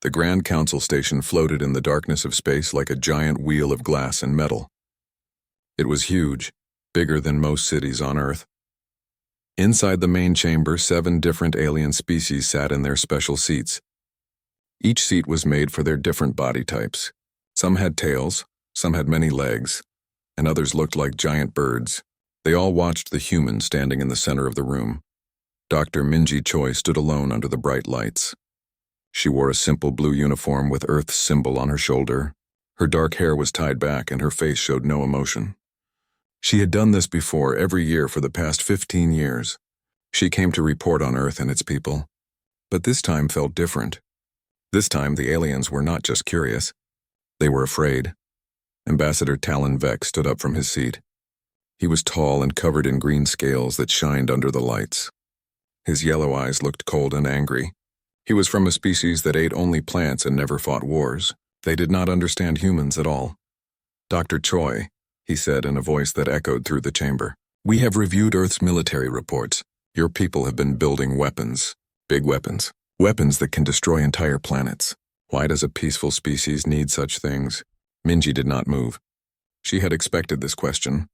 The Grand Council station floated in the darkness of space like a giant wheel of glass and metal. It was huge, bigger than most cities on Earth. Inside the main chamber, 7 different alien species sat in their special seats. Each seat was made for their different body types. Some had tails, some had many legs, and others looked like giant birds. They all watched the human standing in the center of the room. Dr. Minji Choi stood alone under the bright lights. She wore a simple blue uniform with Earth's symbol on her shoulder. Her dark hair was tied back and her face showed no emotion. She had done this before every year for the past 15 years. She came to report on Earth and its people. But this time felt different. This time the aliens were not just curious. They were afraid. Ambassador Talon Vex stood up from his seat. He was tall and covered in green scales that shined under the lights. His yellow eyes looked cold and angry. He was from a species that ate only plants and never fought wars. They did not understand humans at all. Dr. Choi, he said in a voice that echoed through the chamber, "We have reviewed Earth's military reports. Your people have been building weapons. Big weapons. Weapons that can destroy entire planets. Why does a peaceful species need such things?" Minji did not move. She had expected this question.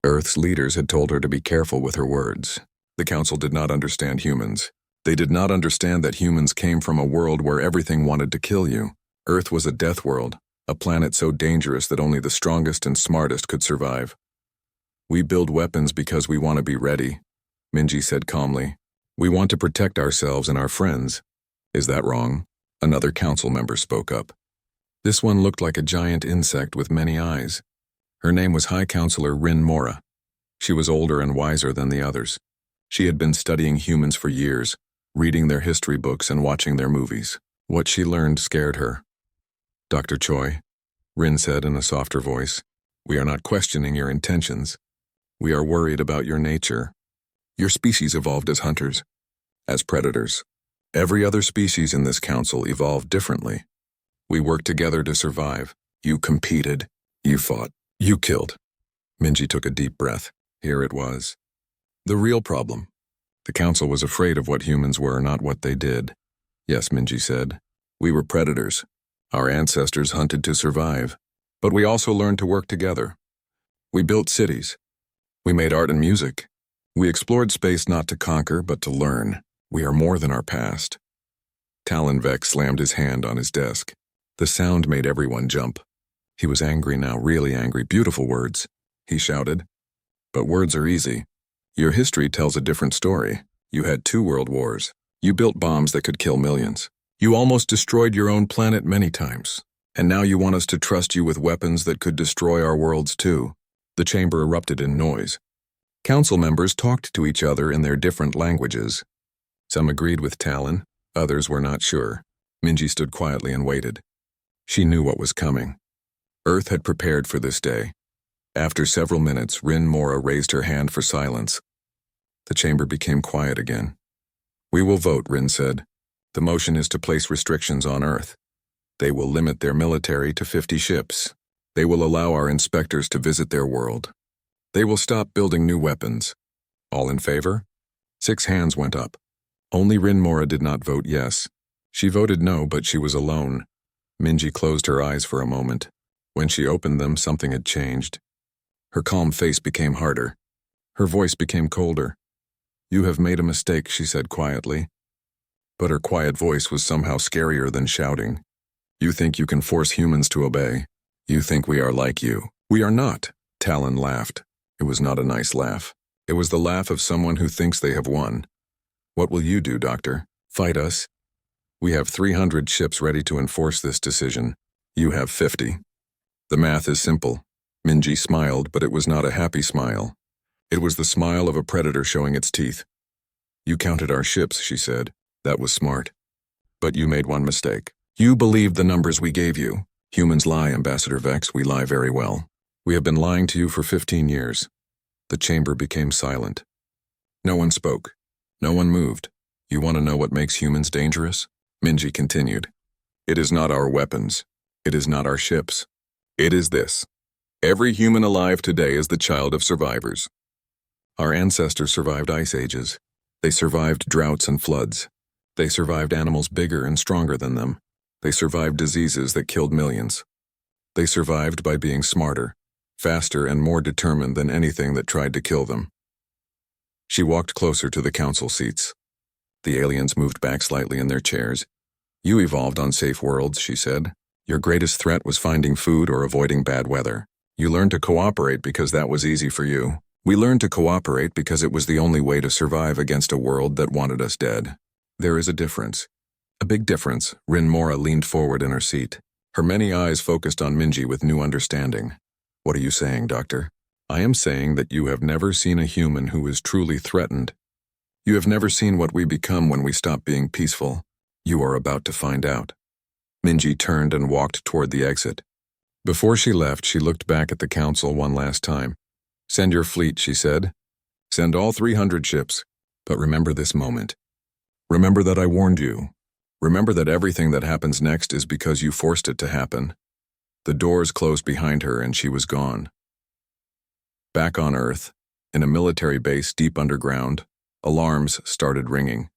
Earth's leaders had told her to be careful with her words. The Council did not understand humans. They did not understand that humans came from a world where everything wanted to kill you. Earth was a death world, a planet so dangerous that only the strongest and smartest could survive. "We build weapons because we want to be ready," Minji said calmly. "We want to protect ourselves and our friends." "Is that wrong?" Another council member spoke up. This one looked like a giant insect with many eyes. Her name was High Counselor Rin Mora. She was older and wiser than the others. She had been studying humans for years, reading their history books and watching their movies. What she learned scared her. "Dr. Choi," Rin said in a softer voice, "we are not questioning your intentions. We are worried about your nature. Your species evolved as hunters, as predators. Every other species in this council evolved differently. We worked together to survive. You competed. You fought. You killed." Minji took a deep breath. Here it was. The real problem. The council was afraid of what humans were, not what they did. "Yes," Minji said. "We were predators. Our ancestors hunted to survive. But we also learned to work together. We built cities. We made art and music. We explored space not to conquer, but to learn. We are more than our past." Talon Vex slammed his hand on his desk. The sound made everyone jump. He was angry now, really angry. "Beautiful words," he shouted. "But words are easy. Your history tells a different story. You had 2 world wars. You built bombs that could kill millions. You almost destroyed your own planet many times. And now you want us to trust you with weapons that could destroy our worlds too." The chamber erupted in noise. Council members talked to each other in their different languages. Some agreed with Talon, others were not sure. Minji stood quietly and waited. She knew what was coming. Earth had prepared for this day. After several minutes, Rin Mora raised her hand for silence. The chamber became quiet again. "We will vote," Rin said. "The motion is to place restrictions on Earth. They will limit their military to 50 ships. They will allow our inspectors to visit their world. They will stop building new weapons. All in favor?" 6 hands went up. Only Rin Mora did not vote yes. She voted no, but she was alone. Minji closed her eyes for a moment. When she opened them, something had changed. Her calm face became harder. Her voice became colder. "You have made a mistake," she said quietly. But her quiet voice was somehow scarier than shouting. "You think you can force humans to obey. You think we are like you. We are not." Talon laughed. It was not a nice laugh. It was the laugh of someone who thinks they have won. "What will you do, Doctor? Fight us? We have 300 ships ready to enforce this decision. You have 50. The math is simple." Minji smiled, but it was not a happy smile. It was the smile of a predator showing its teeth. "You counted our ships," she said. "That was smart. But you made one mistake. You believed the numbers we gave you. Humans lie, Ambassador Vex. We lie very well. We have been lying to you for 15 years. The chamber became silent. No one spoke. No one moved. "You want to know what makes humans dangerous?" Minji continued. "It is not our weapons. It is not our ships. It is this. Every human alive today is the child of survivors. Our ancestors survived ice ages. They survived droughts and floods. They survived animals bigger and stronger than them. They survived diseases that killed millions. They survived by being smarter, faster, and more determined than anything that tried to kill them. She walked closer to the council seats. The aliens moved back slightly in their chairs. "You evolved on safe worlds," she said. "Your greatest threat was finding food or avoiding bad weather. You learned to cooperate because that was easy for you. We learned to cooperate because it was the only way to survive against a world that wanted us dead. There is a difference. A big difference." Rin Mora leaned forward in her seat. Her many eyes focused on Minji with new understanding. "What are you saying, Doctor?" "I am saying that you have never seen a human who is truly threatened. You have never seen what we become when we stop being peaceful. You are about to find out." Minji turned and walked toward the exit. Before she left, she looked back at the council one last time. "Send your fleet," she said. "Send all 300 ships. But remember this moment. Remember that I warned you. Remember that everything that happens next is because you forced it to happen." The doors closed behind her and she was gone. Back on Earth, in a military base deep underground, alarms started ringing.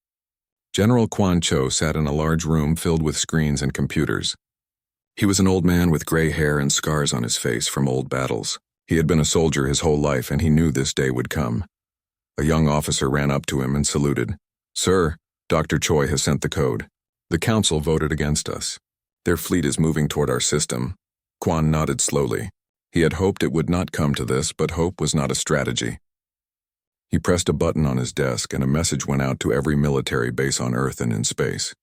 General Quan Cho sat in a large room filled with screens and computers. He was an old man with gray hair and scars on his face from old battles. He had been a soldier his whole life and he knew this day would come. A young officer ran up to him and saluted. "Sir, Dr. Choi has sent the code. The council voted against us. Their fleet is moving toward our system." Quan nodded slowly. He had hoped it would not come to this, but hope was not a strategy. He pressed a button on his desk and a message went out to every military base on Earth and in space.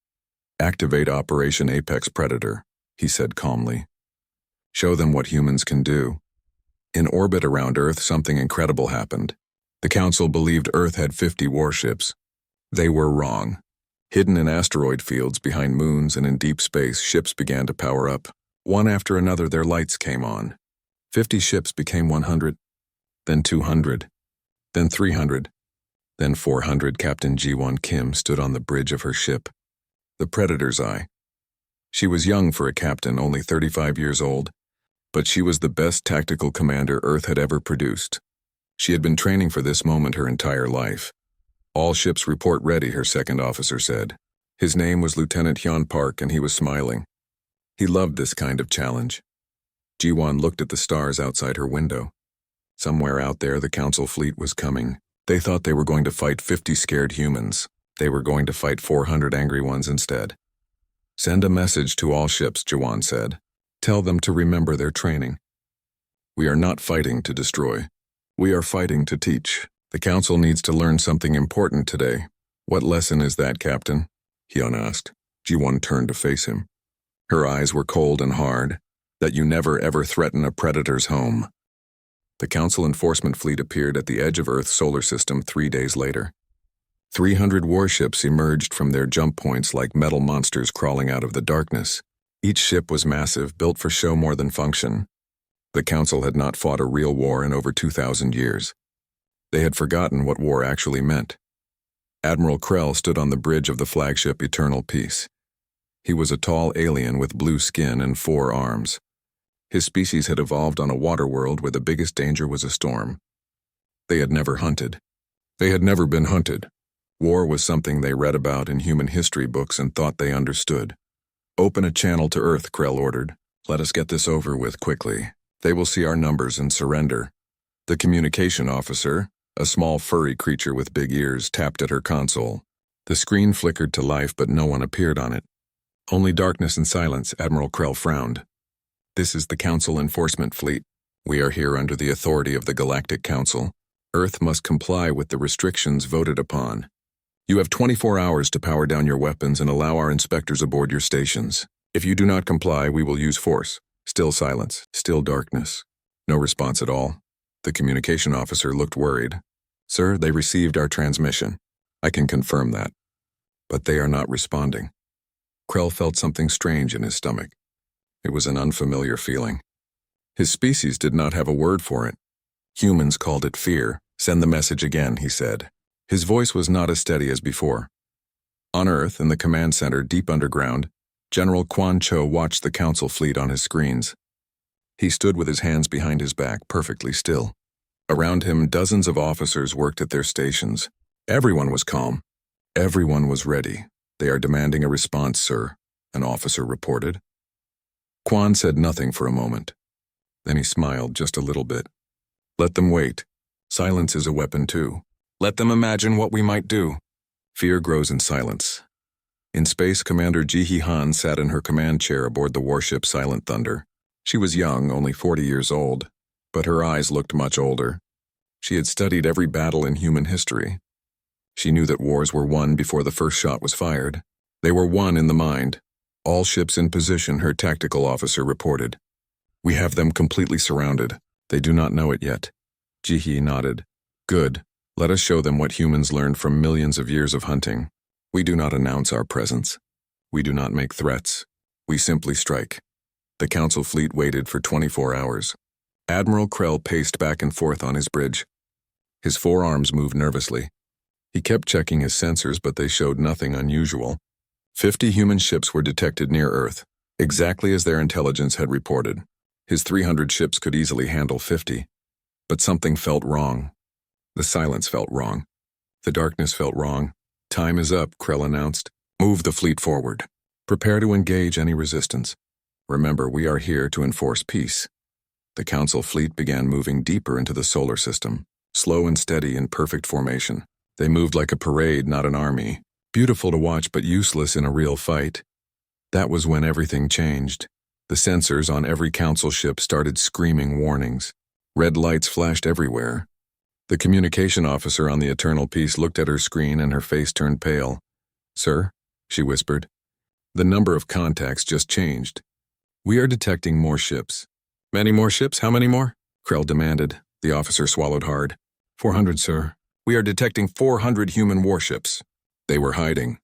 "Activate Operation Apex Predator," he said calmly. "Show them what humans can do." In orbit around Earth, something incredible happened. The council believed Earth had 50 warships. They were wrong. Hidden in asteroid fields behind moons and in deep space, ships began to power up. One after another, their lights came on. 50 ships became 100, then 200, then 300, then 400. Captain Ji-won Kim stood on the bridge of her ship. The Predator's Eye. She was young for a captain, only 35 years old, but she was the best tactical commander Earth had ever produced. She had been training for this moment her entire life. "All ships report ready," her second officer said. His name was Lieutenant Hyun Park and he was smiling. He loved this kind of challenge. Ji-won looked at the stars outside her window. Somewhere out there, the council fleet was coming. They thought they were going to fight 50 scared humans. They were going to fight 400 angry ones instead. "Send a message to all ships," Ji-won said. "Tell them to remember their training. We are not fighting to destroy. We are fighting to teach. The council needs to learn something important today." "What lesson is that, Captain?" Hyun asked. Ji-won turned to face him. Her eyes were cold and hard. "That you never ever threaten a predator's home." The council enforcement fleet appeared at the edge of Earth's solar system 3 days later. 300 warships emerged from their jump points like metal monsters crawling out of the darkness. Each ship was massive, built for show more than function. The council had not fought a real war in over 2,000 years. They had forgotten what war actually meant. Admiral Krell stood on the bridge of the flagship Eternal Peace. He was a tall alien with blue skin and 4 arms. His species had evolved on a water world where the biggest danger was a storm. They had never hunted. They had never been hunted. War was something they read about in human history books and thought they understood. "Open a channel to Earth," Krell ordered. "Let us get this over with quickly. They will see our numbers and surrender." The communication officer, a small furry creature with big ears, tapped at her console. The screen flickered to life, but no one appeared on it. "Only darkness and silence," Admiral Krell frowned. "This is the Council Enforcement Fleet. We are here under the authority of the Galactic Council. Earth must comply with the restrictions voted upon. You have 24 hours to power down your weapons and allow our inspectors aboard your stations. If you do not comply, we will use force." Still silence, still darkness. No response at all. The communication officer looked worried. "Sir, they received our transmission. I can confirm that. But they are not responding." Krell felt something strange in his stomach. It was an unfamiliar feeling. His species did not have a word for it. Humans called it fear. "Send the message again," he said. His voice was not as steady as before. On Earth, in the command center deep underground, General Quan Cho watched the council fleet on his screens. He stood with his hands behind his back, perfectly still. Around him, dozens of officers worked at their stations. Everyone was calm. Everyone was ready. "They are demanding a response, sir." an officer reported. Quan said nothing for a moment. Then he smiled just a little bit. Let them wait. Silence is a weapon too. Let them imagine what we might do. Fear grows in silence. In space, Commander Ji-hee Han sat in her command chair aboard the warship Silent Thunder. She was young, only 40 years old, but her eyes looked much older. She had studied every battle in human history. She knew that wars were won before the first shot was fired. They were won in the mind. All ships in position, her tactical officer reported. We have them completely surrounded. They do not know it yet. Ji-hee nodded. Good. Let us show them what humans learned from millions of years of hunting. We do not announce our presence. We do not make threats. We simply strike. The Council fleet waited for 24 hours. Admiral Krell paced back and forth on his bridge. His forearms moved nervously. He kept checking his sensors, but they showed nothing unusual. 50 human ships were detected near Earth, exactly as their intelligence had reported. His 300 ships could easily handle 50. But something felt wrong. The silence felt wrong. The darkness felt wrong. Time is up, Krell announced. Move the fleet forward. Prepare to engage any resistance. Remember, we are here to enforce peace. The Council fleet began moving deeper into the solar system, slow and steady in perfect formation. They moved like a parade, not an army. Beautiful to watch, but useless in a real fight. That was when everything changed. The sensors on every Council ship started screaming warnings. Red lights flashed everywhere. The communication officer on the Eternal Peace looked at her screen and her face turned pale. Sir, she whispered. The number of contacts just changed. We are detecting more ships. Many more ships? How many more? Krell demanded. The officer swallowed hard. 400, sir. We are detecting 400 human warships. They were hiding.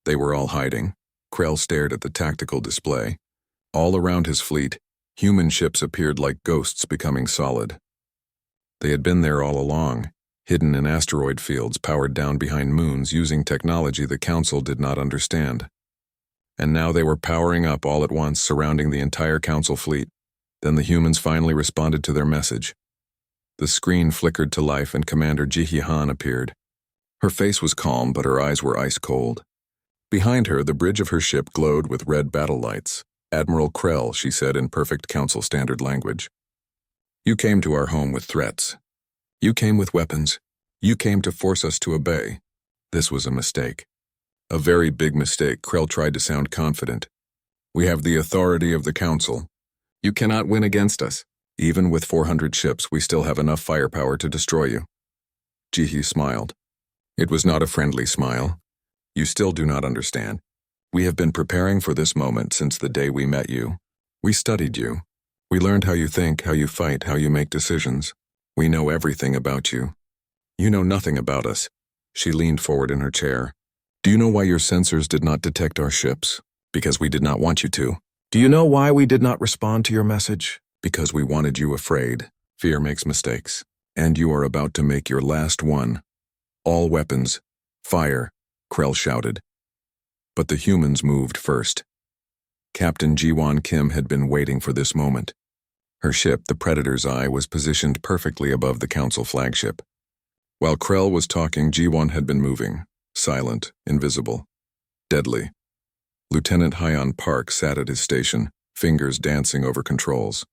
They were all hiding. Krell stared at the tactical display. All around his fleet, human ships appeared like ghosts becoming solid. They had been there all along, hidden in asteroid fields powered down behind moons using technology the Council did not understand. And now they were powering up all at once, surrounding the entire Council fleet. Then the humans finally responded to their message. The screen flickered to life and Commander Ji-hee Han appeared. Her face was calm, but her eyes were ice cold. Behind her, the bridge of her ship glowed with red battle lights. Admiral Krell, she said in perfect Council standard language. You came to our home with threats. You came with weapons. You came to force us to obey. This was a mistake. A very big mistake. Krell tried to sound confident. We have the authority of the Council. You cannot win against us. Even with 400 ships, we still have enough firepower to destroy you. Ji-hee smiled. It was not a friendly smile. You still do not understand. We have been preparing for this moment since the day we met you. We studied you. We learned how you think, how you fight, how you make decisions. We know everything about you. You know nothing about us. She leaned forward in her chair. Do you know why your sensors did not detect our ships? Because we did not want you to. Do you know why we did not respond to your message? Because we wanted you afraid. Fear makes mistakes. And you are about to make your last one. All weapons. Fire, Krell shouted. But the humans moved first. Captain Ji-won Kim had been waiting for this moment. Her ship, the Predator's Eye, was positioned perfectly above the Council flagship. While Krell was talking, Ji-won had been moving, silent, invisible, deadly. Lieutenant Hyon Park sat at his station, fingers dancing over controls.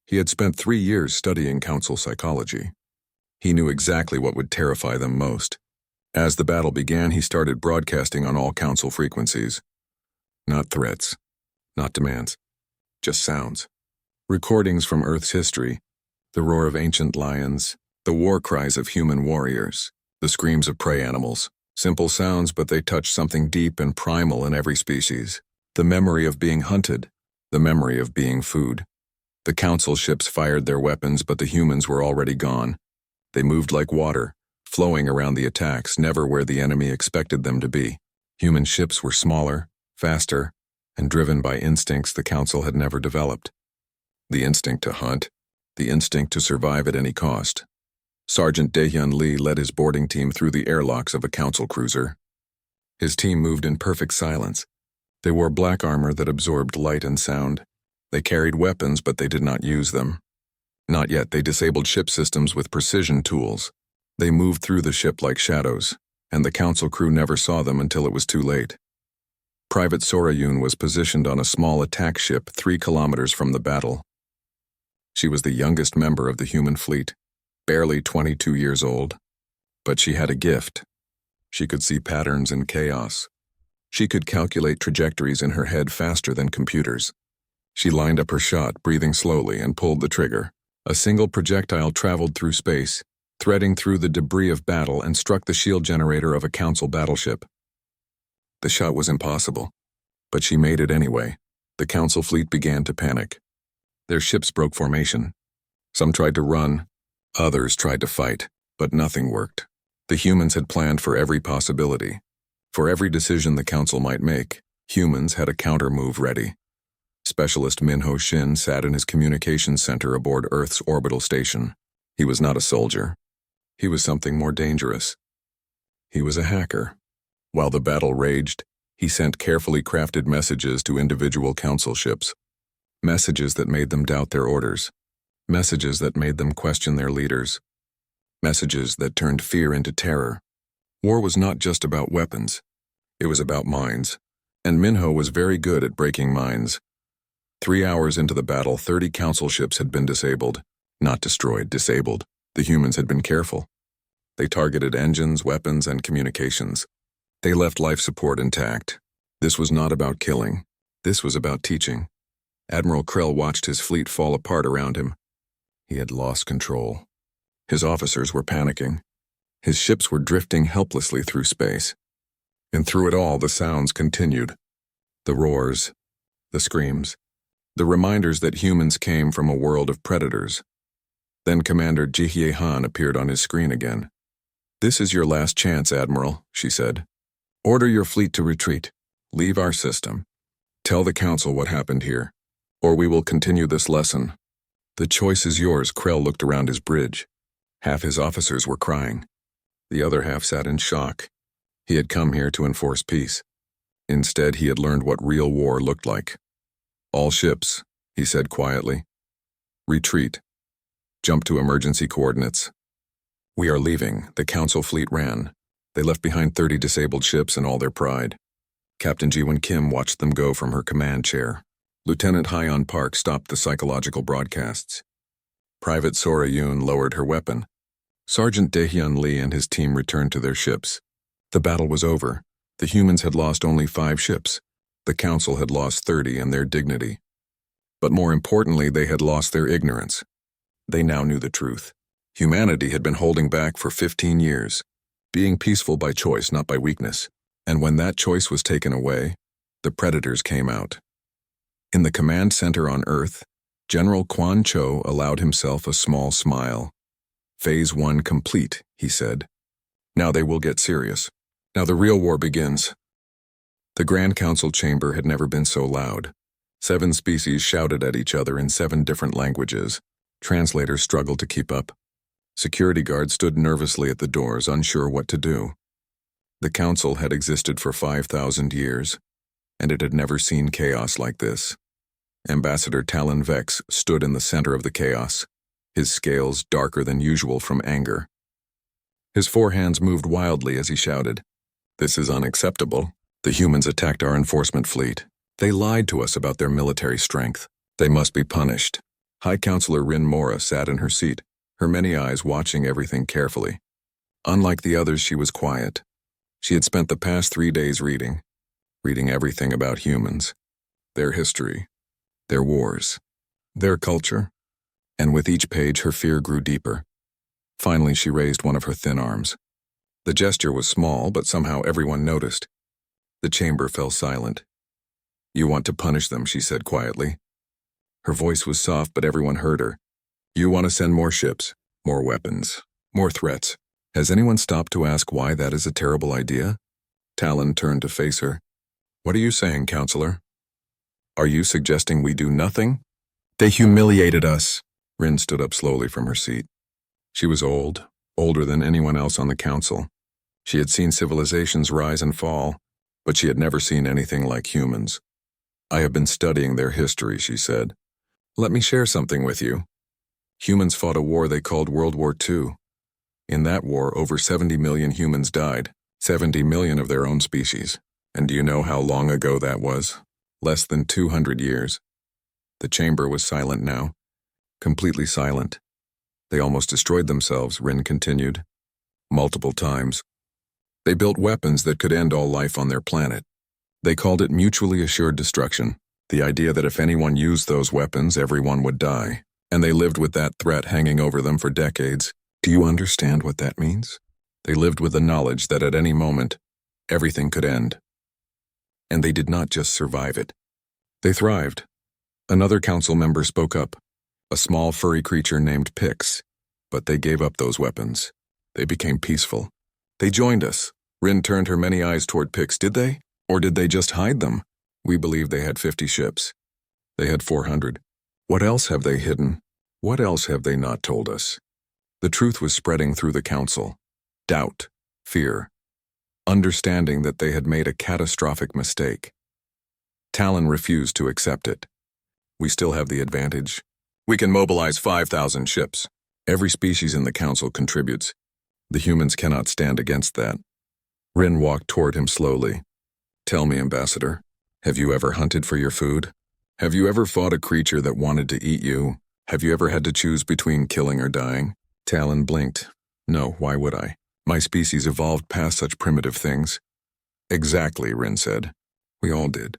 He had spent 3 years studying Council psychology. He knew exactly what would terrify them most. As the battle began, he started broadcasting on all Council frequencies. Not threats, not demands, just sounds. Recordings from Earth's history, the roar of ancient lions, the war cries of human warriors, the screams of prey animals. Simple sounds, but they touch something deep and primal in every species. The memory of being hunted, the memory of being food. The Council ships fired their weapons, but the humans were already gone. They moved like water, flowing around the attacks, never where the enemy expected them to be. Human ships were smaller, faster, and driven by instincts the Council had never developed. The instinct to hunt, the instinct to survive at any cost. Sergeant Dae-hyun Lee led his boarding team through the airlocks of a Council cruiser. His team moved in perfect silence. They wore black armor that absorbed light and sound. They carried weapons, but they did not use them. Not yet. They disabled ship systems with precision tools. They moved through the ship like shadows, and the Council crew never saw them until it was too late. Private Sorayun was positioned on a small attack ship 3 kilometers from the battle. She was the youngest member of the human fleet, barely 22 years old. But she had a gift. She could see patterns in chaos. She could calculate trajectories in her head faster than computers. She lined up her shot, breathing slowly, and pulled the trigger. A single projectile traveled through space, threading through the debris of battle and struck the shield generator of a Council battleship. The shot was impossible, but she made it anyway. The Council fleet began to panic. Their ships broke formation. Some tried to run, others tried to fight, but nothing worked. The humans had planned for every possibility. For every decision the Council might make, humans had a counter-move ready. Specialist Minho Shin sat in his communications center aboard Earth's orbital station. He was not a soldier. He was something more dangerous. He was a hacker. While the battle raged, he sent carefully crafted messages to individual Council ships. Messages that made them doubt their orders. Messages that made them question their leaders. Messages that turned fear into terror. War was not just about weapons. It was about minds. And Minho was very good at breaking minds. 3 hours into the battle, 30 Council ships had been disabled. Not destroyed, disabled. The humans had been careful. They targeted engines, weapons, and communications. They left life support intact. This was not about killing. This was about teaching. Admiral Krell watched his fleet fall apart around him. He had lost control. His officers were panicking. His ships were drifting helplessly through space. And through it all, the sounds continued. The roars, the screams, the reminders that humans came from a world of predators. Then Commander Jihye Han appeared on his screen again. "This is your last chance, Admiral," she said. "Order your fleet to retreat. Leave our system. Tell the Council what happened here, or we will continue this lesson." "The choice is yours." Krell looked around his bridge. Half his officers were crying. The other half sat in shock. He had come here to enforce peace. Instead, he had learned what real war looked like. "All ships," he said quietly. "Retreat. Jump to emergency coordinates." "We are leaving." The Council fleet ran. They left behind 30 disabled ships and all their pride. Captain Jiwon Kim watched them go from her command chair. Lieutenant Hyeon Park stopped the psychological broadcasts. Private Sora Yoon lowered her weapon. Sergeant Daehyun Lee and his team returned to their ships. The battle was over. The humans had lost only 5 ships. The Council had lost 30 and their dignity. But more importantly, they had lost their ignorance. They now knew the truth. Humanity had been holding back for 15 years, being peaceful by choice, not by weakness. And when that choice was taken away, the predators came out. In the command center on Earth, General Quan Cho allowed himself a small smile. "Phase 1 complete," he said. "Now they will get serious. Now the real war begins." The Grand Council chamber had never been so loud. 7 species shouted at each other in 7 different languages. Translators struggled to keep up. Security guards stood nervously at the doors, unsure what to do. The Council had existed for 5,000 years, and it had never seen chaos like this. Ambassador Talon Vex stood in the center of the chaos, his scales darker than usual from anger. His 4 hands moved wildly as he shouted, "This is unacceptable. The humans attacked our enforcement fleet. They lied to us about their military strength. They must be punished." High Counselor Rin Mora sat in her seat, her many eyes watching everything carefully. Unlike the others, she was quiet. She had spent the past 3 days reading everything about humans, their history, their wars, their culture, and with each page her fear grew deeper. Finally, she raised one of her thin arms. The gesture was small, but somehow everyone noticed. The chamber fell silent. "You want to punish them," she said quietly. Her voice was soft, but everyone heard her. "You want to send more ships, more weapons, more threats. Has anyone stopped to ask why that is a terrible idea?" Talon turned to face her. "What are you saying, Counselor? Are you suggesting we do nothing?" "They humiliated us." Rin stood up slowly from her seat. She was old, older than anyone else on the Council. She had seen civilizations rise and fall, but she had never seen anything like humans. "I have been studying their history," she said. "Let me share something with you. Humans fought a war they called World War II. In that war, over 70 million humans died, 70 million of their own species. And do you know how long ago that was? Less than 200 years. The chamber was silent now. Completely silent. They almost destroyed themselves, Rin continued. Multiple times. They built weapons that could end all life on their planet. They called it mutually assured destruction, the idea that if anyone used those weapons, everyone would die. And they lived with that threat hanging over them for decades. Do you understand what that means? They lived with the knowledge that at any moment, everything could end. And they did not just survive it. They thrived. Another council member spoke up, a small furry creature named Pix, but they gave up those weapons. They became peaceful. They joined us. Rin turned her many eyes toward Pix. Did they? Or did they just hide them? We believe they had 50 ships. They had 400. What else have they hidden? What else have they not told us? The truth was spreading through the council. Doubt, fear, understanding that they had made a catastrophic mistake. Talon refused to accept it. We still have the advantage. We can mobilize 5,000 ships. Every species in the council contributes. The humans cannot stand against that. Rin walked toward him slowly. Tell me, Ambassador, have you ever hunted for your food? Have you ever fought a creature that wanted to eat you? Have you ever had to choose between killing or dying? Talon blinked. No, why would I? My species evolved past such primitive things. Exactly, Rin said. We all did.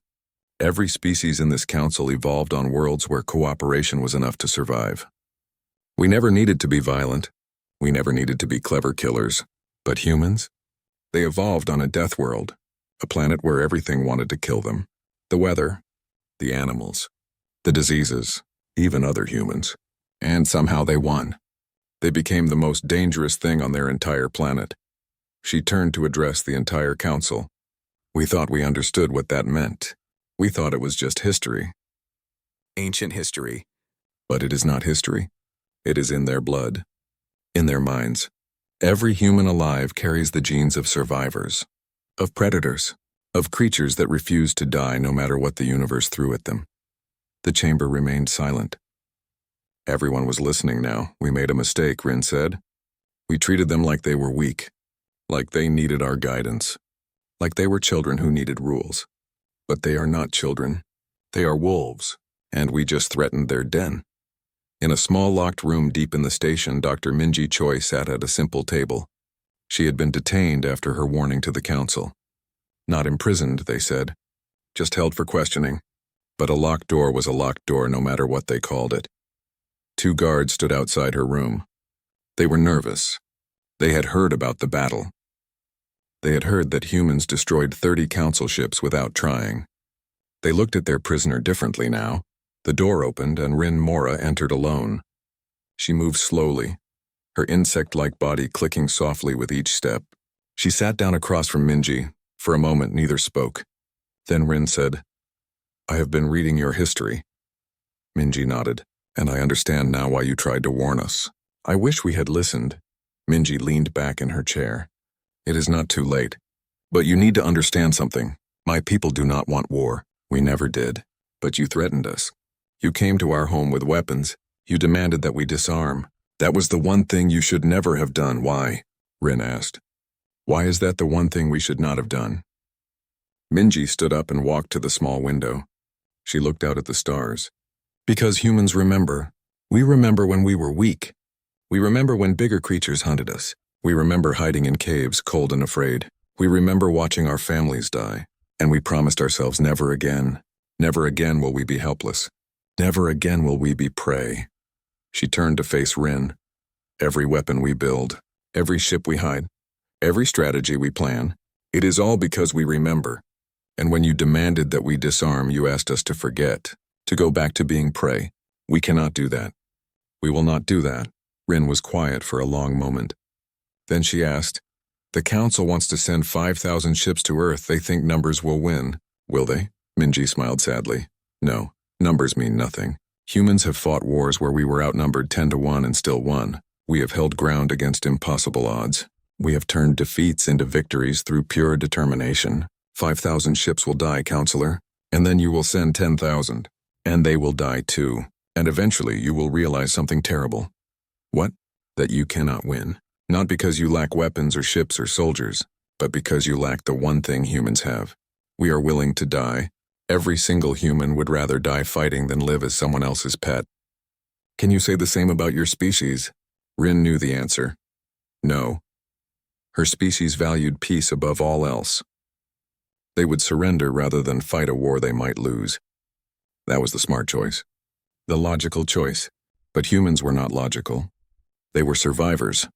Every species in this council evolved on worlds where cooperation was enough to survive. We never needed to be violent. We never needed to be clever killers. But humans? They evolved on a death world, a planet where everything wanted to kill them. The weather, the animals, the diseases, even other humans. And somehow they won. They became the most dangerous thing on their entire planet. She turned to address the entire council. We thought we understood what that meant. We thought it was just history. Ancient history. But it is not history. It is in their blood. In their minds. Every human alive carries the genes of survivors. Of predators. Of creatures that refuse to die no matter what the universe threw at them. The chamber remained silent. Everyone was listening now. We made a mistake, Rin said. We treated them like they were weak. Like they needed our guidance. Like they were children who needed rules. But they are not children. They are wolves. And we just threatened their den. In a small locked room deep in the station, Dr. Minji Choi sat at a simple table. She had been detained after her warning to the council. Not imprisoned, they said. Just held for questioning. But a locked door was a locked door no matter what they called it. 2 guards stood outside her room. They were nervous. They had heard about the battle. They had heard that humans destroyed 30 council ships without trying. They looked at their prisoner differently now. The door opened and Rin Mora entered alone. She moved slowly, her insect-like body clicking softly with each step. She sat down across from Minji. For a moment, neither spoke. Then Rin said, I have been reading your history. Minji nodded. And I understand now why you tried to warn us. I wish we had listened. Minji leaned back in her chair. It is not too late. But you need to understand something. My people do not want war. We never did. But you threatened us. You came to our home with weapons. You demanded that we disarm. That was the one thing you should never have done. Why? Rin asked. Why is that the one thing we should not have done? Minji stood up and walked to the small window. She looked out at the stars. Because humans remember. We remember when we were weak. We remember when bigger creatures hunted us. We remember hiding in caves, cold and afraid. We remember watching our families die. And we promised ourselves never again. Never again will we be helpless. Never again will we be prey. She turned to face Rin. Every weapon we build, every ship we hide, every strategy we plan, it is all because we remember. And when you demanded that we disarm, you asked us to forget. To go back to being prey. We cannot do that. We will not do that. Rin was quiet for a long moment. Then she asked, The council wants to send 5,000 ships to Earth. They think numbers will win. Will they? Minji smiled sadly. No, numbers mean nothing. Humans have fought wars where we were outnumbered 10 to 1 and still won. We have held ground against impossible odds. We have turned defeats into victories through pure determination. 5,000 ships will die, Counselor, and then you will send 10,000. And they will die too. And eventually you will realize something terrible. What? That you cannot win. Not because you lack weapons or ships or soldiers, but because you lack the one thing humans have. We are willing to die. Every single human would rather die fighting than live as someone else's pet. Can you say the same about your species? Rin knew the answer. No. Her species valued peace above all else. They would surrender rather than fight a war they might lose. That was the smart choice. The logical choice. But humans were not logical. They were survivors.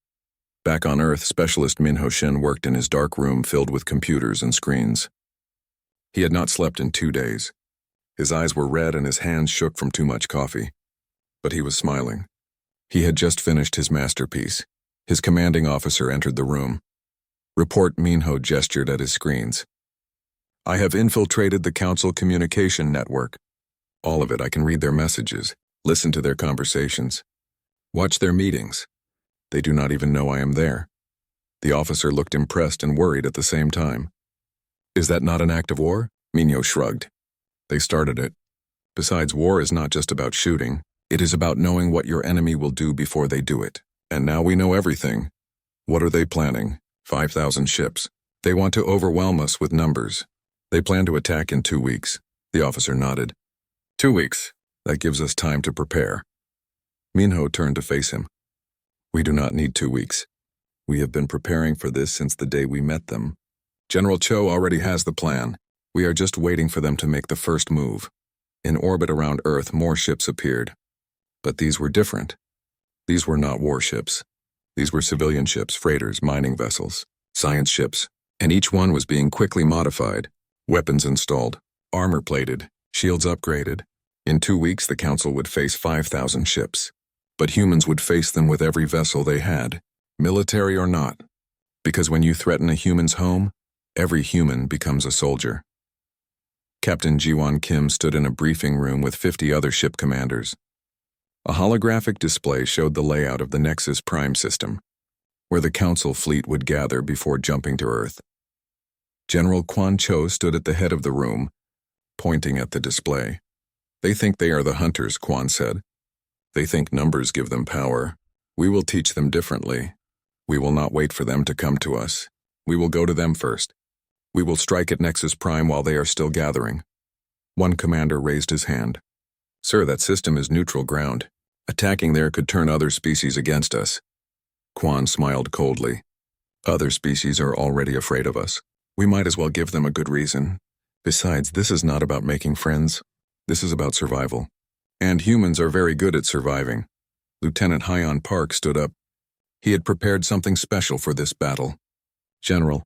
Back on Earth, Specialist Minho Shin worked in his dark room filled with computers and screens. He had not slept in 2 days. His eyes were red and his hands shook from too much coffee. But he was smiling. He had just finished his masterpiece. His commanding officer entered the room. Report. Minho gestured at his screens. I have infiltrated the Council communication network. All of it. I can read their messages, listen to their conversations, watch their meetings. They do not even know I am there. The officer looked impressed and worried at the same time. Is that not an act of war? Minho shrugged. They started it. Besides, war is not just about shooting. It is about knowing what your enemy will do before they do it. And now we know everything. What are they planning? 5,000 ships. They want to overwhelm us with numbers. They plan to attack in 2 weeks. The officer nodded. 2 weeks. That gives us time to prepare. Minho turned to face him. We do not need 2 weeks. We have been preparing for this since the day we met them. General Cho already has the plan. We are just waiting for them to make the first move. In orbit around Earth, more ships appeared. But these were different. These were not warships. These were civilian ships, freighters, mining vessels, science ships, and each one was being quickly modified, weapons installed, armor plated, shields upgraded. In 2 weeks, the Council would face 5,000 ships. But humans would face them with every vessel they had, military or not. Because when you threaten a human's home, every human becomes a soldier. Captain Jiwon Kim stood in a briefing room with 50 other ship commanders. A holographic display showed the layout of the Nexus Prime system, where the Council fleet would gather before jumping to Earth. General Quan Cho stood at the head of the room, pointing at the display. They think they are the hunters, Quan said. They think numbers give them power. We will teach them differently. We will not wait for them to come to us. We will go to them first. We will strike at Nexus Prime while they are still gathering. One commander raised his hand. Sir, that system is neutral ground. Attacking there could turn other species against us. Quan smiled coldly. Other species are already afraid of us. We might as well give them a good reason. Besides, this is not about making friends. This is about survival. And humans are very good at surviving. Lieutenant Hyon Park stood up. He had prepared something special for this battle. General,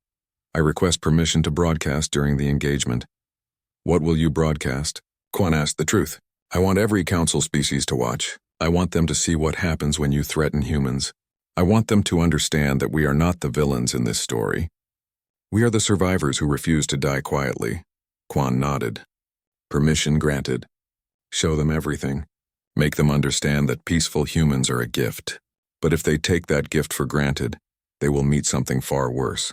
I request permission to broadcast during the engagement. What will you broadcast? Quan asked the truth. I want every Council species to watch. I want them to see what happens when you threaten humans. I want them to understand that we are not the villains in this story. We are the survivors who refuse to die quietly. Quan nodded. Permission granted. Show them everything. Make them understand that peaceful humans are a gift. But if they take that gift for granted, they will meet something far worse.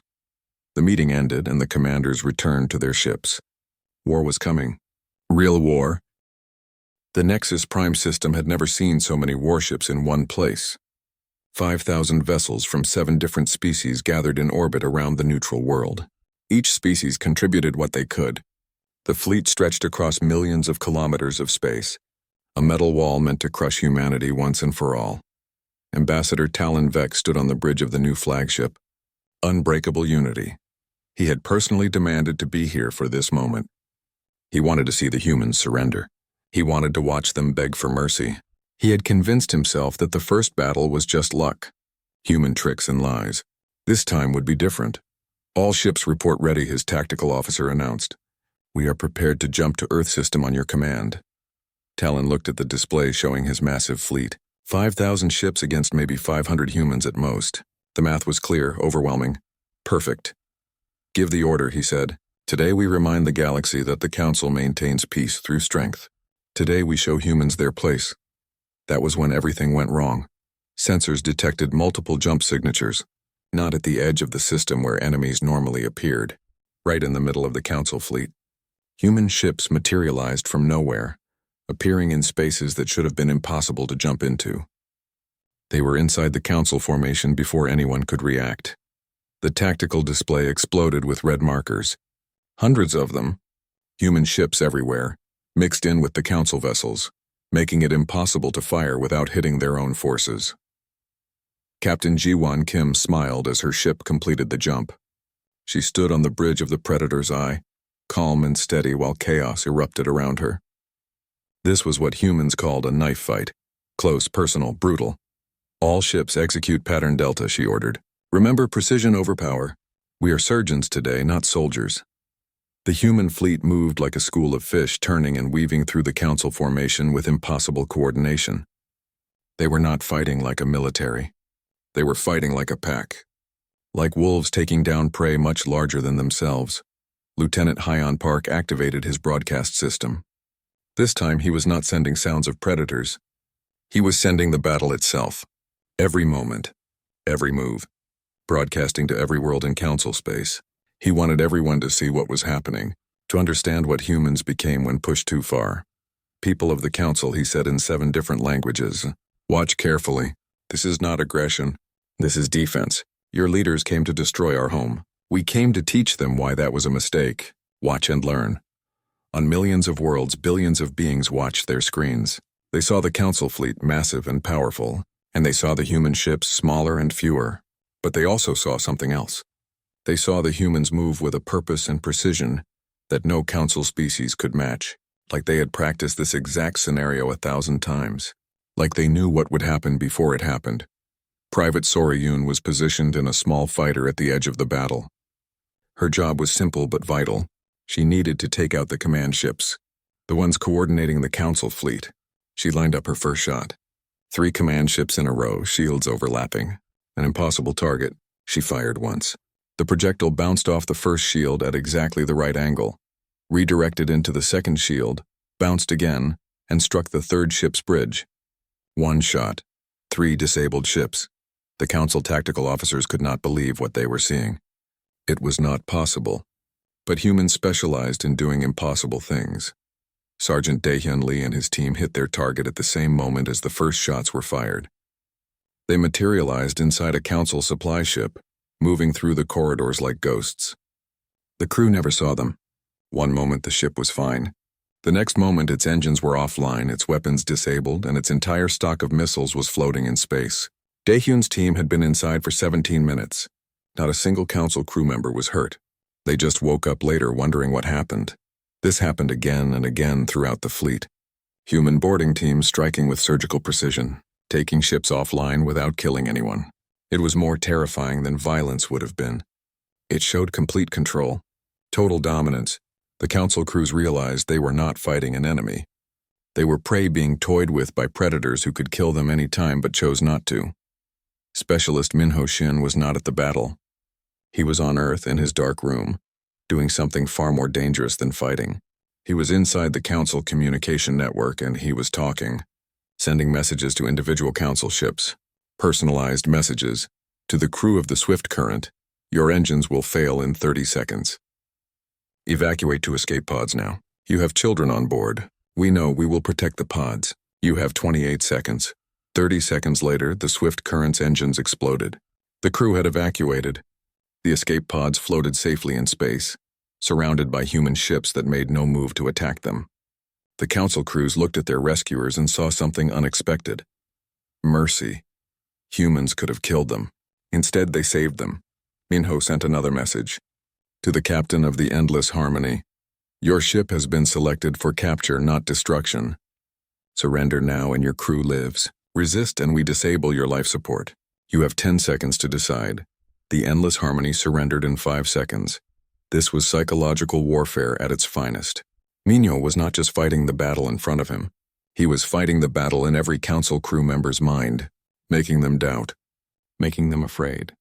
The meeting ended and the commanders returned to their ships. War was coming. Real war. The Nexus Prime system had never seen so many warships in one place. 5,000 vessels from 7 different species gathered in orbit around the neutral world. Each species contributed what they could. The fleet stretched across millions of kilometers of space, a metal wall meant to crush humanity once and for all. Ambassador Talon Vec stood on the bridge of the new flagship. Unbreakable unity. He had personally demanded to be here for this moment. He wanted to see the humans surrender. He wanted to watch them beg for mercy. He had convinced himself that the first battle was just luck, human tricks and lies. This time would be different. All ships report ready, his tactical officer announced. We are prepared to jump to Earth system on your command. Talon looked at the display showing his massive fleet. 5,000 ships against maybe 500 humans at most. The math was clear, overwhelming. Perfect. Give the order, he said. Today we remind the galaxy that the Council maintains peace through strength. Today we show humans their place. That was when everything went wrong. Sensors detected multiple jump signatures, not at the edge of the system where enemies normally appeared, right in the middle of the Council fleet. Human ships materialized from nowhere, appearing in spaces that should have been impossible to jump into. They were inside the Council formation before anyone could react. The tactical display exploded with red markers. Hundreds of them, human ships everywhere, mixed in with the Council vessels, making it impossible to fire without hitting their own forces. Captain Ji-won Kim smiled as her ship completed the jump. She stood on the bridge of the Predator's Eye, calm and steady while chaos erupted around her. This was what humans called a knife fight. Close, personal, brutal. All ships execute pattern Delta, she ordered. Remember precision over power. We are surgeons today, not soldiers. The human fleet moved like a school of fish, turning and weaving through the Council formation with impossible coordination. They were not fighting like a military. They were fighting like a pack. Like wolves taking down prey much larger than themselves. Lieutenant Hyon Park activated his broadcast system. This time he was not sending sounds of predators. He was sending the battle itself. Every moment. Every move. Broadcasting to every world in Council space. He wanted everyone to see what was happening, to understand what humans became when pushed too far. People of the Council, he said in 7 different languages. Watch carefully. This is not aggression. This is defense. Your leaders came to destroy our home. We came to teach them why that was a mistake. Watch and learn. On millions of worlds, billions of beings watched their screens. They saw the Council fleet massive and powerful, and they saw the human ships smaller and fewer. But they also saw something else. They saw the humans move with a purpose and precision that no Council species could match, like they had practiced this exact scenario 1,000 times, like they knew what would happen before it happened. Private Sorayun was positioned in a small fighter at the edge of the battle. Her job was simple but vital. She needed to take out the command ships, the ones coordinating the Council fleet. She lined up her first shot. 3 command ships in a row, shields overlapping. An impossible target. She fired once. The projectile bounced off the first shield at exactly the right angle, redirected into the second shield, bounced again, and struck the 3rd ship's bridge. 1 shot. 3 disabled ships. The Council tactical officers could not believe what they were seeing. It was not possible. But humans specialized in doing impossible things. Sergeant Daehyun Lee and his team hit their target at the same moment as the first shots were fired. They materialized inside a Council supply ship, moving through the corridors like ghosts. The crew never saw them. One moment the ship was fine. The next moment its engines were offline, its weapons disabled, and its entire stock of missiles was floating in space. Daehyun's team had been inside for 17 minutes. Not a single Council crew member was hurt. They just woke up later wondering what happened. This happened again and again throughout the fleet. Human boarding teams striking with surgical precision, taking ships offline without killing anyone. It was more terrifying than violence would have been. It showed complete control, total dominance. The Council crews realized they were not fighting an enemy. They were prey being toyed with by predators who could kill them any time but chose not to. Specialist Minho Shin was not at the battle. He was on Earth in his dark room, doing something far more dangerous than fighting. He was inside the Council communication network and he was talking, sending messages to individual Council ships. Personalized messages. To the crew of the Swift Current, your engines will fail in 30 seconds. Evacuate to escape pods now. You have children on board. We know we will protect the pods. You have 28 seconds. 30 seconds later, the Swift Current's engines exploded. The crew had evacuated. The escape pods floated safely in space, surrounded by human ships that made no move to attack them. The Council crews looked at their rescuers and saw something unexpected. Mercy. Humans could have killed them. Instead, they saved them. Minho sent another message. To the captain of the Endless Harmony, your ship has been selected for capture, not destruction. Surrender now and your crew lives. Resist and we disable your life support. You have 10 seconds to decide. The Endless Harmony surrendered in 5 seconds. This was psychological warfare at its finest. Minho was not just fighting the battle in front of him. He was fighting the battle in every Council crew member's mind, making them doubt, making them afraid,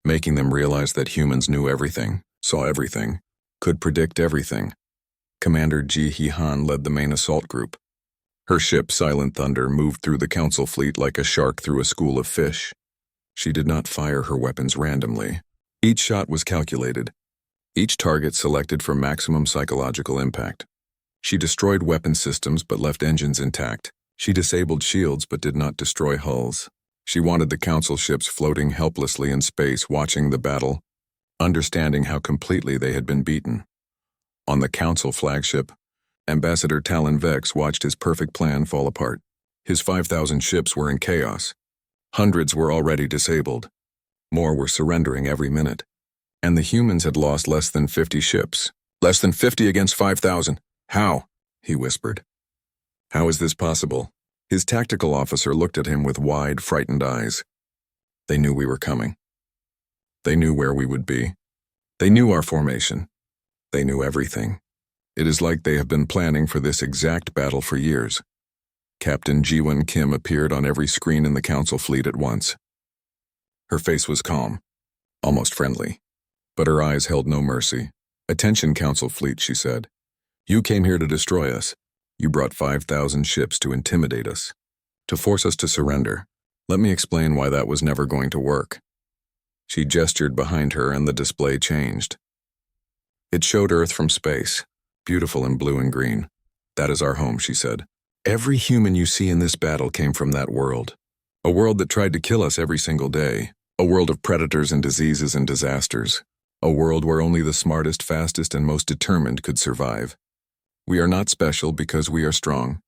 making them realize that humans knew everything, saw everything, could predict everything. Commander Ji Hee-han led the main assault group. Her ship, Silent Thunder, moved through the Council fleet like a shark through a school of fish. She did not fire her weapons randomly. Each shot was calculated, each target selected for maximum psychological impact. She destroyed weapon systems but left engines intact. She disabled shields but did not destroy hulls. She wanted the Council ships floating helplessly in space watching the battle, understanding how completely they had been beaten. On the Council flagship, Ambassador Talon Vex watched his perfect plan fall apart. His 5,000 ships were in chaos. Hundreds were already disabled. More were surrendering every minute. And the humans had lost less than 50 ships. Less than 50 against 5,000. How? He whispered. How is this possible? His tactical officer looked at him with wide, frightened eyes. They knew we were coming. They knew where we would be. They knew our formation. They knew everything. It is like they have been planning for this exact battle for years. Captain Jiwon Kim appeared on every screen in the Council fleet at once. Her face was calm, almost friendly, but her eyes held no mercy. Attention, Council fleet, she said. You came here to destroy us. You brought 5,000 ships to intimidate us, to force us to surrender. Let me explain why that was never going to work. She gestured behind her and the display changed. It showed Earth from space, beautiful in blue and green. That is our home, she said. Every human you see in this battle came from that world. A world that tried to kill us every single day. A world of predators and diseases and disasters. A world where only the smartest, fastest, and most determined could survive. We are not special because we are strong.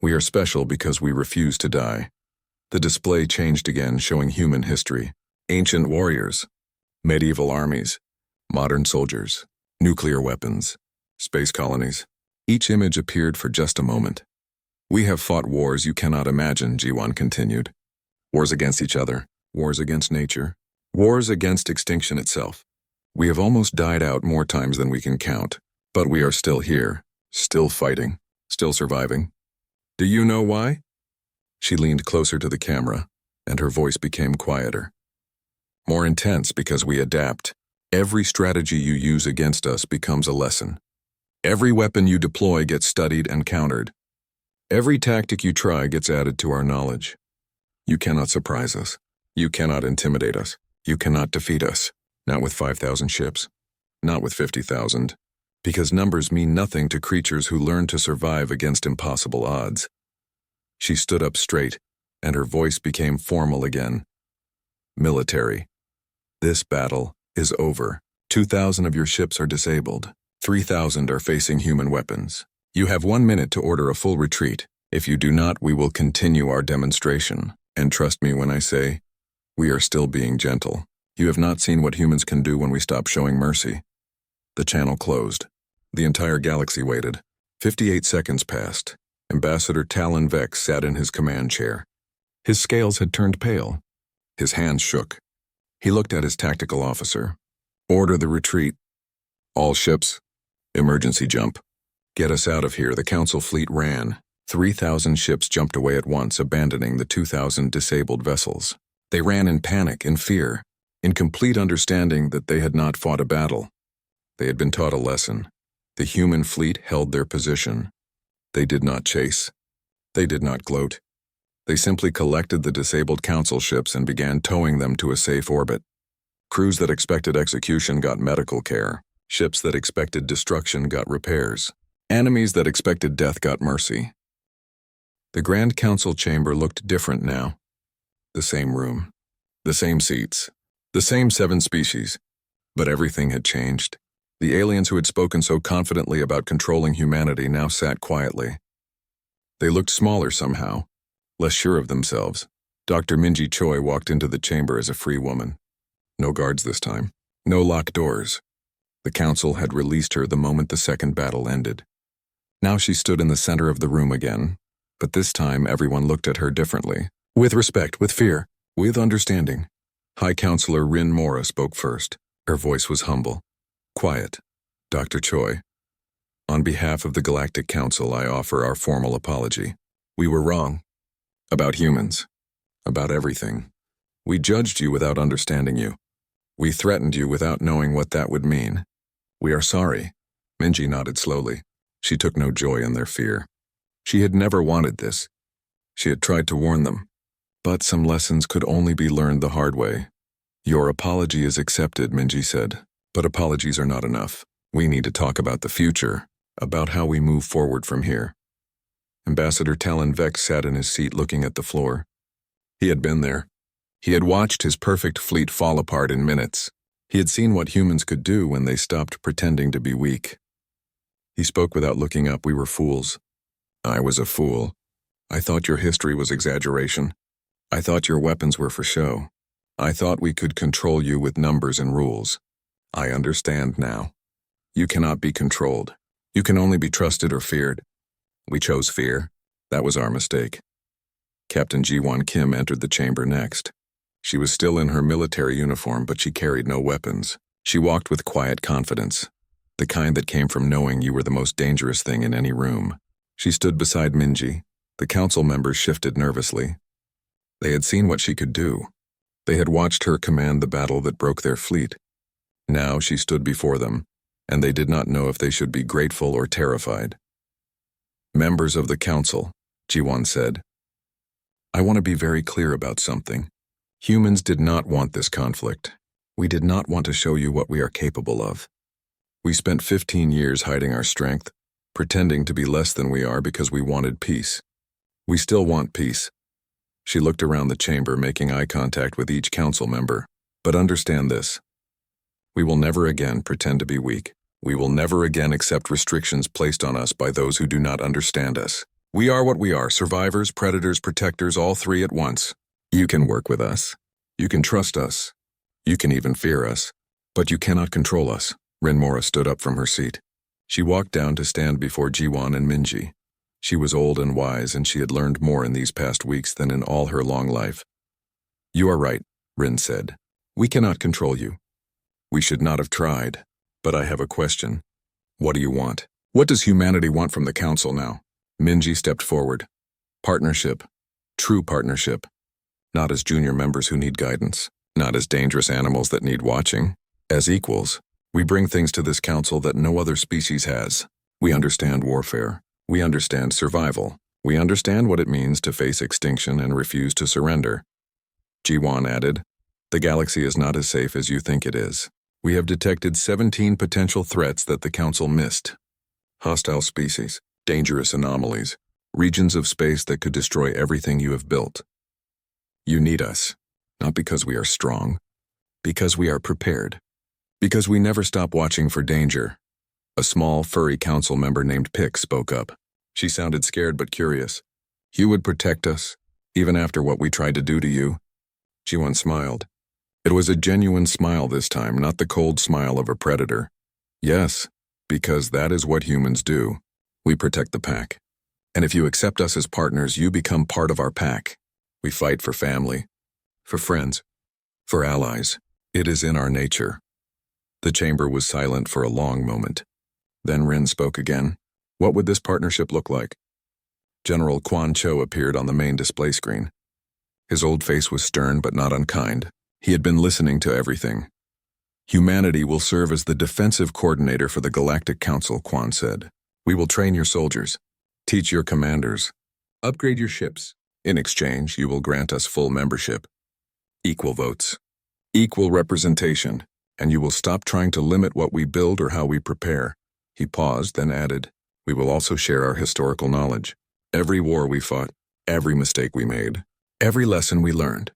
We are special because we refuse to die. The display changed again, showing human history. Ancient warriors, medieval armies, modern soldiers, nuclear weapons, space colonies. Each image appeared for just a moment. We have fought wars you cannot imagine, Jiwon continued. Wars against each other, wars against nature, wars against extinction itself. We have almost died out more times than we can count, but we are still here, still fighting, still surviving. Do you know why? She leaned closer to the camera, and her voice became quieter. More intense because we adapt. Every strategy you use against us becomes a lesson. Every weapon you deploy gets studied and countered. Every tactic you try gets added to our knowledge. You cannot surprise us. You cannot intimidate us. You cannot defeat us. Not with 5,000 ships. Not with 50,000. Because numbers mean nothing to creatures who learn to survive against impossible odds. She stood up straight, and her voice became formal again. Military. This battle is over. 2,000 of your ships are disabled. 3,000 are facing human weapons. You have 1 minute to order a full retreat. If you do not, we will continue our demonstration. And trust me when I say, we are still being gentle. You have not seen what humans can do when we stop showing mercy. The channel closed. The entire galaxy waited. 58 seconds passed. Ambassador Talon Vex sat in his command chair. His scales had turned pale. His hands shook. He looked at his tactical officer. Order the retreat. All ships, emergency jump. Get us out of here. The Council fleet ran. 3,000 ships jumped away at once, abandoning the 2,000 disabled vessels. They ran in panic, in fear, in complete understanding that they had not fought a battle. They had been taught a lesson. The human fleet held their position. They did not chase. They did not gloat. They simply collected the disabled Council ships and began towing them to a safe orbit. Crews that expected execution got medical care. Ships that expected destruction got repairs. Enemies that expected death got mercy. The Grand Council chamber looked different now. The same room. The same seats. The same 7 species. But everything had changed. The aliens who had spoken so confidently about controlling humanity now sat quietly. They looked smaller somehow, less sure of themselves. Dr. Minji Choi walked into the chamber as a free woman. No guards this time. No locked doors. The Council had released her the moment the second battle ended. Now she stood in the center of the room again, but this time everyone looked at her differently. With respect, with fear, with understanding. High Counselor Rin Mora spoke first. Her voice was humble. Quiet. Dr. Choi. On behalf of the Galactic Council, I offer our formal apology. We were wrong. About humans. About everything. We judged you without understanding you. We threatened you without knowing what that would mean. We are sorry. Minji nodded slowly. She took no joy in their fear. She had never wanted this. She had tried to warn them. But some lessons could only be learned the hard way. Your apology is accepted, Minji said. But apologies are not enough. We need to talk about the future, about how we move forward from here. Ambassador Talon Vex sat in his seat looking at the floor. He had been there. He had watched his perfect fleet fall apart in minutes. He had seen what humans could do when they stopped pretending to be weak. He spoke without looking up. We were fools. I was a fool. I thought your history was exaggeration. I thought your weapons were for show. I thought we could control you with numbers and rules. I understand now. You cannot be controlled. You can only be trusted or feared. We chose fear. That was our mistake. Captain Ji-won Kim entered the chamber next. She was still in her military uniform, but she carried no weapons. She walked with quiet confidence, the kind that came from knowing you were the most dangerous thing in any room. She stood beside Minji. The council members shifted nervously. They had seen what she could do. They had watched her command the battle that broke their fleet. Now she stood before them, and they did not know if they should be grateful or terrified. Members of the council, Ji-won said, I want to be very clear about something. Humans did not want this conflict. We did not want to show you what we are capable of. We spent 15 years hiding our strength, pretending to be less than we are because we wanted peace. We still want peace. She looked around the chamber, making eye contact with each council member. But understand this. We will never again pretend to be weak. We will never again accept restrictions placed on us by those who do not understand us. We are what we are, survivors, predators, protectors, all three at once. You can work with us. You can trust us. You can even fear us. But you cannot control us. Renmora stood up from her seat. She walked down to stand before Ji-won and Minji. She was old and wise, and she had learned more in these past weeks than in all her long life. You are right, Rin said. We cannot control you. We should not have tried. But I have a question. What do you want? What does humanity want from the council now? Minji stepped forward. Partnership. True partnership. Not as junior members who need guidance. Not as dangerous animals that need watching. As equals. We bring things to this council that no other species has. We understand warfare. We understand survival. We understand what it means to face extinction and refuse to surrender. Ji-won added, the galaxy is not as safe as you think it is. We have detected 17 potential threats that the council missed. Hostile species, dangerous anomalies, regions of space that could destroy everything you have built. You need us, not because we are strong, because we are prepared. Because we never stop watching for danger. A small, furry council member named Pick spoke up. She sounded scared but curious. You would protect us, even after what we tried to do to you? Ji-won smiled. It was a genuine smile this time, not the cold smile of a predator. Yes, because that is what humans do. We protect the pack. And if you accept us as partners, you become part of our pack. We fight for family, for friends, for allies. It is in our nature. The chamber was silent for a long moment. Then Rin spoke again. What would this partnership look like? General Quan Cho appeared on the main display screen. His old face was stern but not unkind. He had been listening to everything. Humanity will serve as the defensive coordinator for the Galactic Council, Quan said. We will train your soldiers, teach your commanders, upgrade your ships. In exchange, you will grant us full membership, equal votes, equal representation, and you will stop trying to limit what we build or how we prepare. He paused, then added, we will also share our historical knowledge. Every war we fought, every mistake we made, every lesson we learned,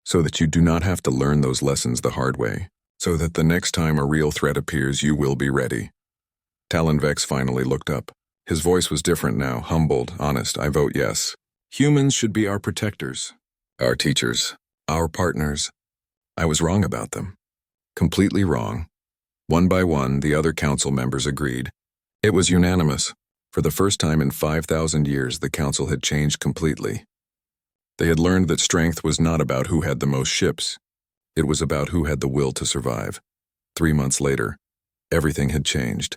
so that you do not have to learn those lessons the hard way, so that the next time a real threat appears, you will be ready. Talon Vex finally looked up. His voice was different now, humbled, honest. I vote yes. Humans should be our protectors, our teachers, our partners. I was wrong about them. Completely wrong. One by one, the other council members agreed. It was unanimous. For the first time in 5,000 years, the council had changed completely. They had learned that strength was not about who had the most ships. It was about who had the will to survive. 3 months later, everything had changed.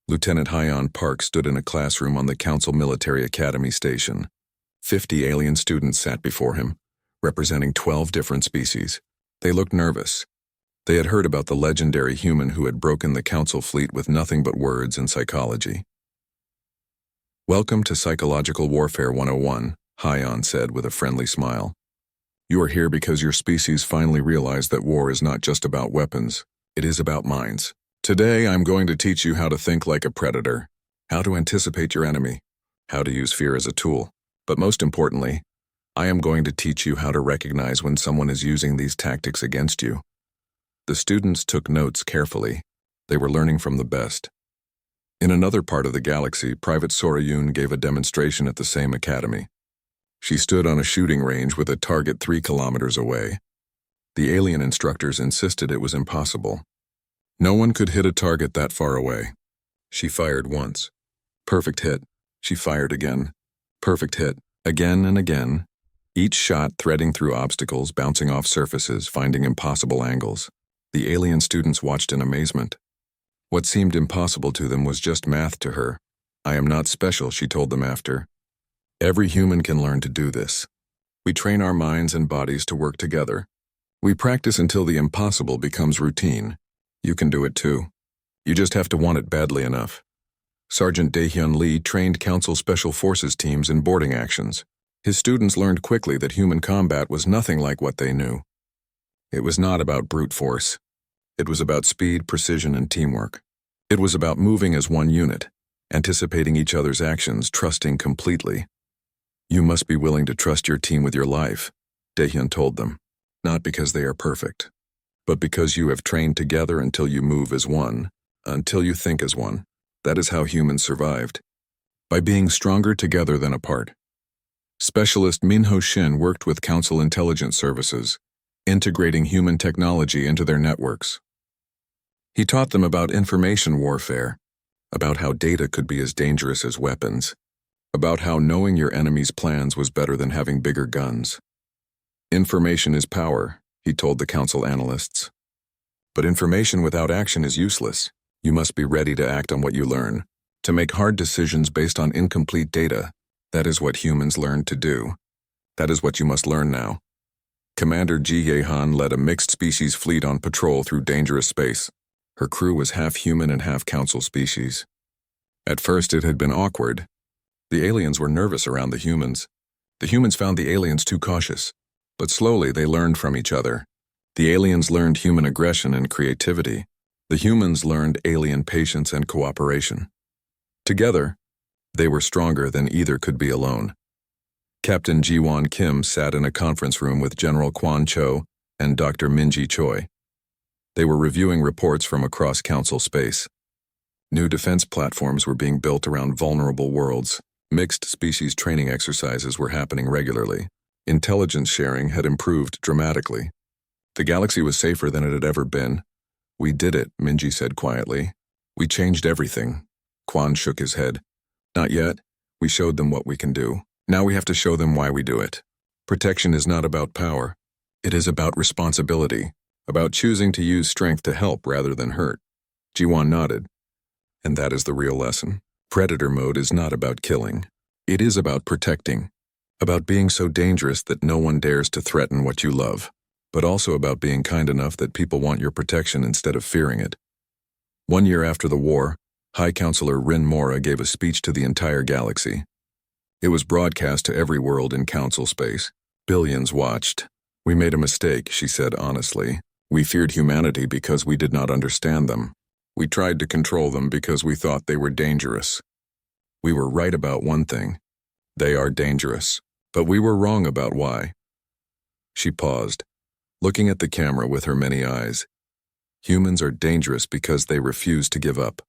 Lieutenant Hyon Park stood in a classroom on the Council Military Academy station. 50 alien students sat before him, representing 12 different species. They looked nervous. They had heard about the legendary human who had broken the council fleet with nothing but words and psychology. Welcome to Psychological Warfare 101, Hyon said with a friendly smile. You are here because your species finally realized that war is not just about weapons, it is about minds. Today I'm going to teach you how to think like a predator, how to anticipate your enemy, how to use fear as a tool. But most importantly, I am going to teach you how to recognize when someone is using these tactics against you. The students took notes carefully. They were learning from the best. In another part of the galaxy, Private Sorayun gave a demonstration at the same academy. She stood on a shooting range with a target 3 kilometers away. The alien instructors insisted it was impossible. No one could hit a target that far away. She fired once. Perfect hit. She fired again. Perfect hit. Again and again. Each shot threading through obstacles, bouncing off surfaces, finding impossible angles. The alien students watched in amazement. What seemed impossible to them was just math to her. "I am not special," she told them after. "Every human can learn to do this. We train our minds and bodies to work together. We practice until the impossible becomes routine. You can do it too. You just have to want it badly enough." Sergeant Daehyun Lee trained Council Special Forces teams in boarding actions. His students learned quickly that human combat was nothing like what they knew. It was not about brute force. It was about speed, precision, and teamwork. It was about moving as one unit, anticipating each other's actions, trusting completely. "You must be willing to trust your team with your life," Daehyun told them. "Not because they are perfect, but because you have trained together until you move as one, until you think as one. That is how humans survived. By being stronger together than apart." Specialist Min Ho Shin worked with Council Intelligence Services, integrating human technology into their networks. He taught them about information warfare, about how data could be as dangerous as weapons, about how knowing your enemy's plans was better than having bigger guns. "Information is power," he told the Council analysts. "But information without action is useless. You must be ready to act on what you learn, to make hard decisions based on incomplete data. That is what humans learned to do. That is what you must learn now." Commander Ji Ye-han led a mixed-species fleet on patrol through dangerous space. Her crew was half human and half Council species. At first it had been awkward. The aliens were nervous around the humans. The humans found the aliens too cautious. But slowly they learned from each other. The aliens learned human aggression and creativity. The humans learned alien patience and cooperation. Together, they were stronger than either could be alone. Captain Ji-won Kim sat in a conference room with General Kwon Cho and Dr. Minji Choi. They were reviewing reports from across Council space. New defense platforms were being built around vulnerable worlds. Mixed species training exercises were happening regularly. Intelligence sharing had improved dramatically. The galaxy was safer than it had ever been. "We did it," Minji said quietly. "We changed everything." Kwon shook his head. "Not yet. We showed them what we can do. Now we have to show them why we do it. Protection is not about power. It is about responsibility, about choosing to use strength to help rather than hurt." Ji-won nodded. "And that is the real lesson. Predator mode is not about killing. It is about protecting, about being so dangerous that no one dares to threaten what you love, but also about being kind enough that people want your protection instead of fearing it." 1 year after the war, High Counselor Rin Mora gave a speech to the entire galaxy. It was broadcast to every world in Council space. Billions watched. "We made a mistake," she said honestly. "We feared humanity because we did not understand them. We tried to control them because we thought they were dangerous. We were right about one thing. They are dangerous. But we were wrong about why." She paused, looking at the camera with her many eyes. "Humans are dangerous because they refuse to give up.